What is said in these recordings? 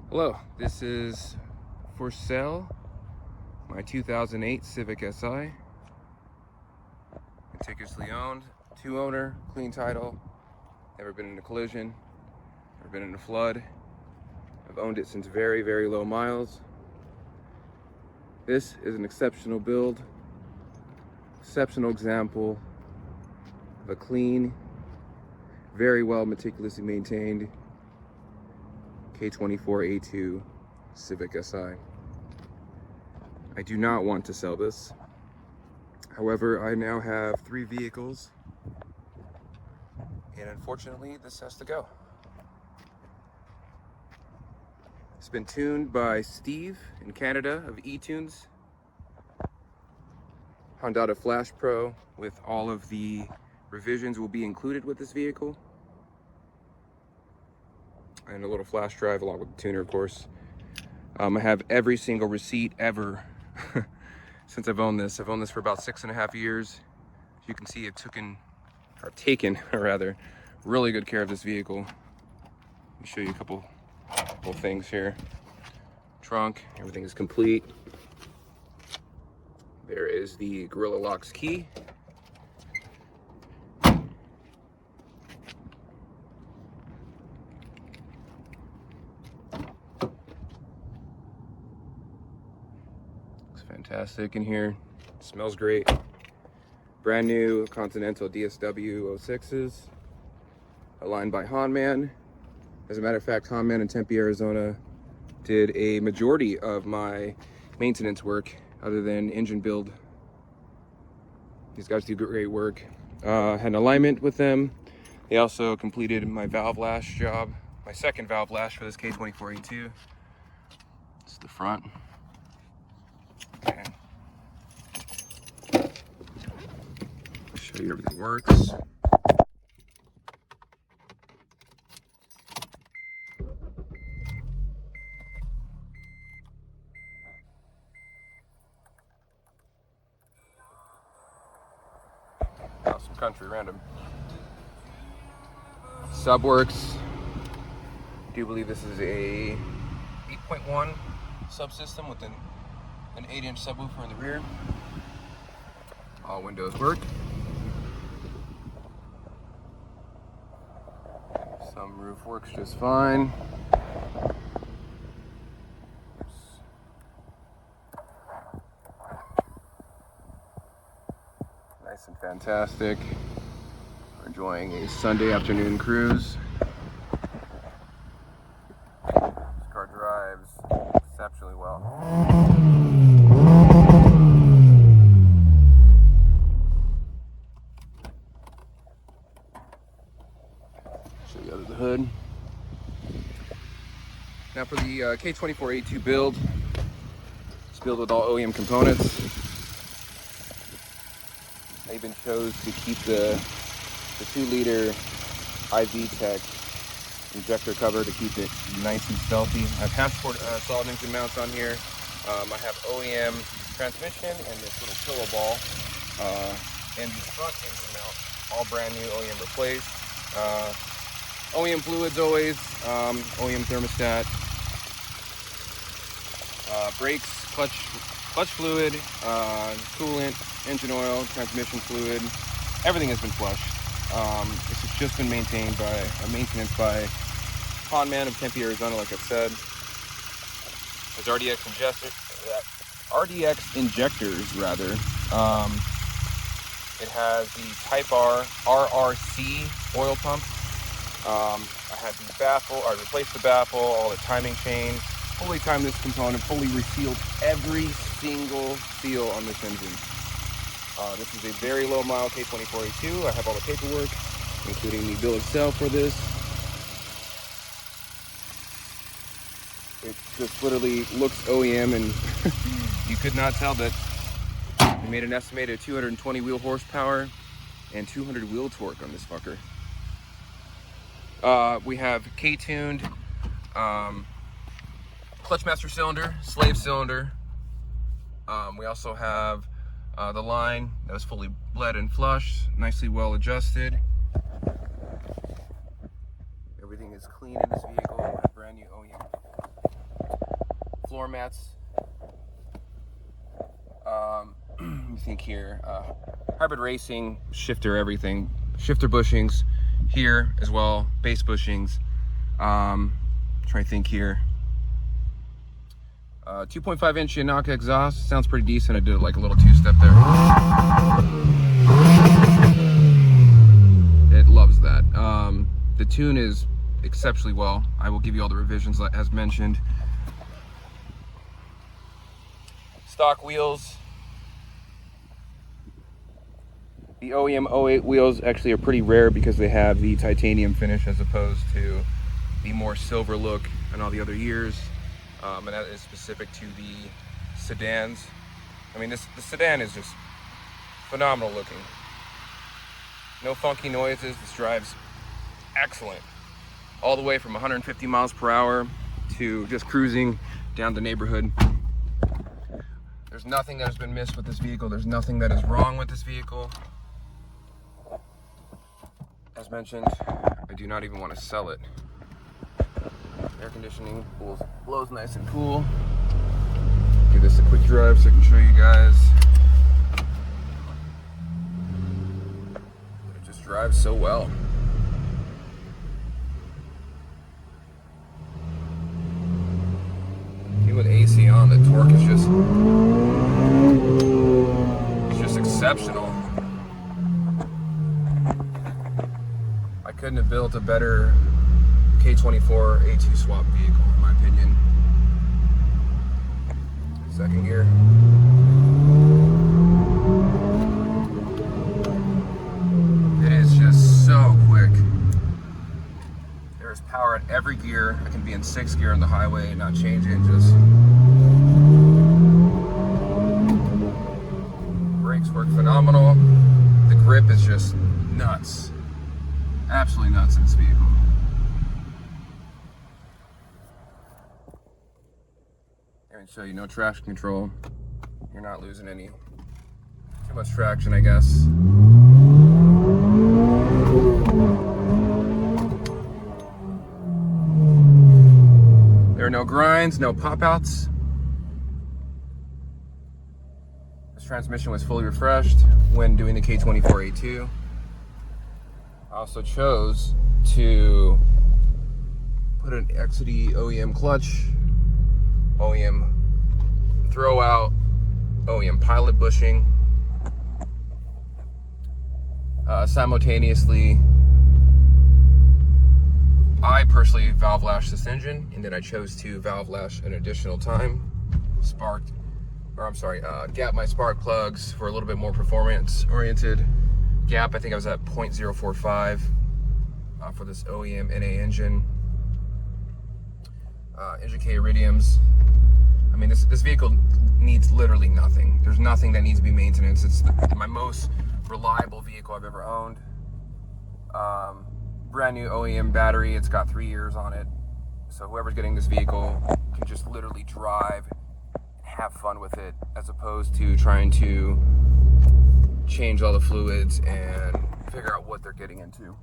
Hello, this is for sale my 2008 Civic Si. Meticulously owned, 2-owner, clean title, never been in a collision, never been in a flood. I've owned it since very, very low miles. This is an exceptional build, exceptional example of a clean, very well meticulously maintained K24a2 Civic Si. I do not want to sell this. However, I now have 3 vehicles, and unfortunately, this has to go. It's been tuned by Steve in Canada of E-tunez. Honda Flash Pro with all of the revisions will be included with this vehicle. And a little flash drive along with the tuner, of course. I have every single receipt ever since I've owned this. I've owned this for about 6.5 years. As you can see, I've taken really good care of this vehicle. Let me show you a couple things here. Trunk, everything is complete. There is the Gorilla Locks key. Fantastic in here. It smells great. Brand new Continental DSW 06s, aligned by Honman. As a matter of fact, Honman in Tempe, Arizona did a majority of my maintenance work other than engine build. These guys do great work. Had an alignment with them. They also completed my valve lash job, my second valve lash for this K24a2. It's the front. Okay. Show you everything works. Oh, some country random. Sub works. I do believe this is a 8.1 subsystem with an 8-inch subwoofer in the rear. All windows work. Some roof works just fine. Nice and fantastic. We're enjoying a Sunday afternoon cruise. This car drives exceptionally well. Show you under the hood. Now for the K24a2 build, it's built with all OEM components. I even chose to keep the 2-liter IV Tech injector cover to keep it nice and stealthy. I have Passport solid engine mounts on here. I have OEM transmission and this little pillow ball. And the front engine mount, all brand new, OEM replaced. OEM fluids always, OEM thermostat. Brakes, clutch fluid, coolant, engine oil, transmission fluid. Everything has been flushed. This has just been maintained by maintenance by Honman of Tempe, Arizona, like I said. There's RDX injectors, rather. It has the Type R RRC oil pump. I had the baffle, I replaced the baffle, all the timing chain, fully timed this component, fully resealed every single seal on this engine. This is a very low mile K24a2. I have all the paperwork, including the bill of sale for this. It just literally looks OEM, and you could not tell that we made an estimated 220 wheel horsepower and 200 wheel torque on this fucker. We have K-tuned clutch master cylinder, slave cylinder. We also have the line that was fully bled and flushed, nicely well adjusted. Everything is clean in this vehicle, brand new OEM floor mats. Let me think here. Hybrid racing, shifter, everything. Shifter bushings here as well. Base bushings. Trying to think here. 2.5 inch Yanaka exhaust. Sounds pretty decent. I did like a little two-step there. It loves that. The tune is exceptionally well. I will give you all the revisions as mentioned. Stock wheels. The OEM 08 wheels actually are pretty rare because they have the titanium finish as opposed to the more silver look in all the other years. And that is specific to the sedans. I mean, the sedan is just phenomenal looking. No funky noises. This drives excellent. All the way from 150 miles per hour to just cruising down the neighborhood. There's nothing that has been missed with this vehicle. There's nothing that is wrong with this vehicle. As mentioned, I do not even want to sell it. Air conditioning blows nice and cool. Give this a quick drive so I can show you guys. It just drives so well. Even with AC on, the torque is just exceptional. I couldn't have built a better K24a2 swap vehicle, in my opinion. Second gear. It is just so quick. There's power at every gear. I can be in 6th gear on the highway and not change hinges. Brakes work phenomenal. The grip is just nuts. Absolutely nuts in this vehicle. Let me show you, no traction control. You're not losing any too much traction, I guess. There are no grinds, no pop-outs. This transmission was fully refreshed when doing the K24a2. I also chose to put an XD OEM clutch, OEM throwout, OEM pilot bushing. Simultaneously, I personally valve lashed this engine, and then I chose to valve lash an additional time. Gap my spark plugs for a little bit more performance oriented gap. I think I was at 0.045 for this OEM NA engine. Engine K iridiums. I mean, this vehicle needs literally nothing. There's nothing that needs to be maintenance. It's my most reliable vehicle I've ever owned. Brand new OEM battery. It's got 3 years on it. So whoever's getting this vehicle can just literally drive and have fun with it, as opposed to trying to change all the fluids and figure out what they're getting into.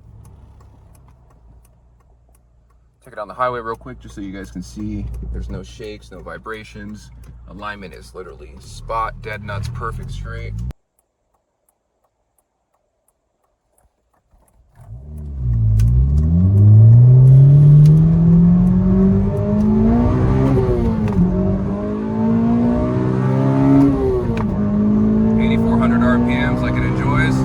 Take it on the highway real quick just so you guys can see. There's no shakes, no vibrations. Alignment is literally spot, dead nuts, perfect straight. RPMs like it enjoys.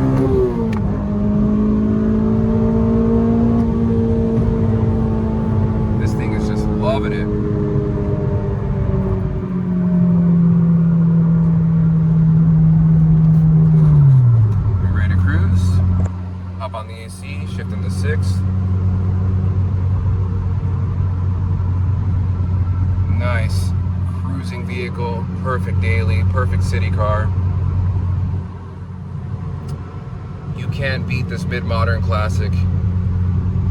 This thing is just loving it. We're ready to cruise. Hop on the AC, shift into 6th. Nice cruising vehicle, perfect daily, perfect city car. You can't beat this mid-modern classic.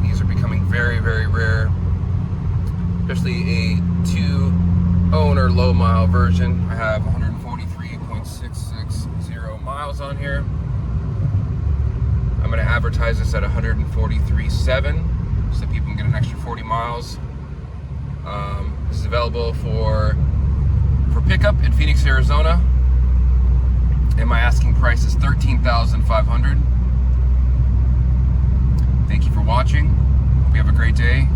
These are becoming very, very rare. Especially a 2-owner low-mile version. I have 143.660 miles on here. I'm going to advertise this at 143.7 so that people can get an extra 40 miles. This is available for pickup in Phoenix, Arizona, and my asking price is $13,500. Thank you for watching. Hope you have a great day.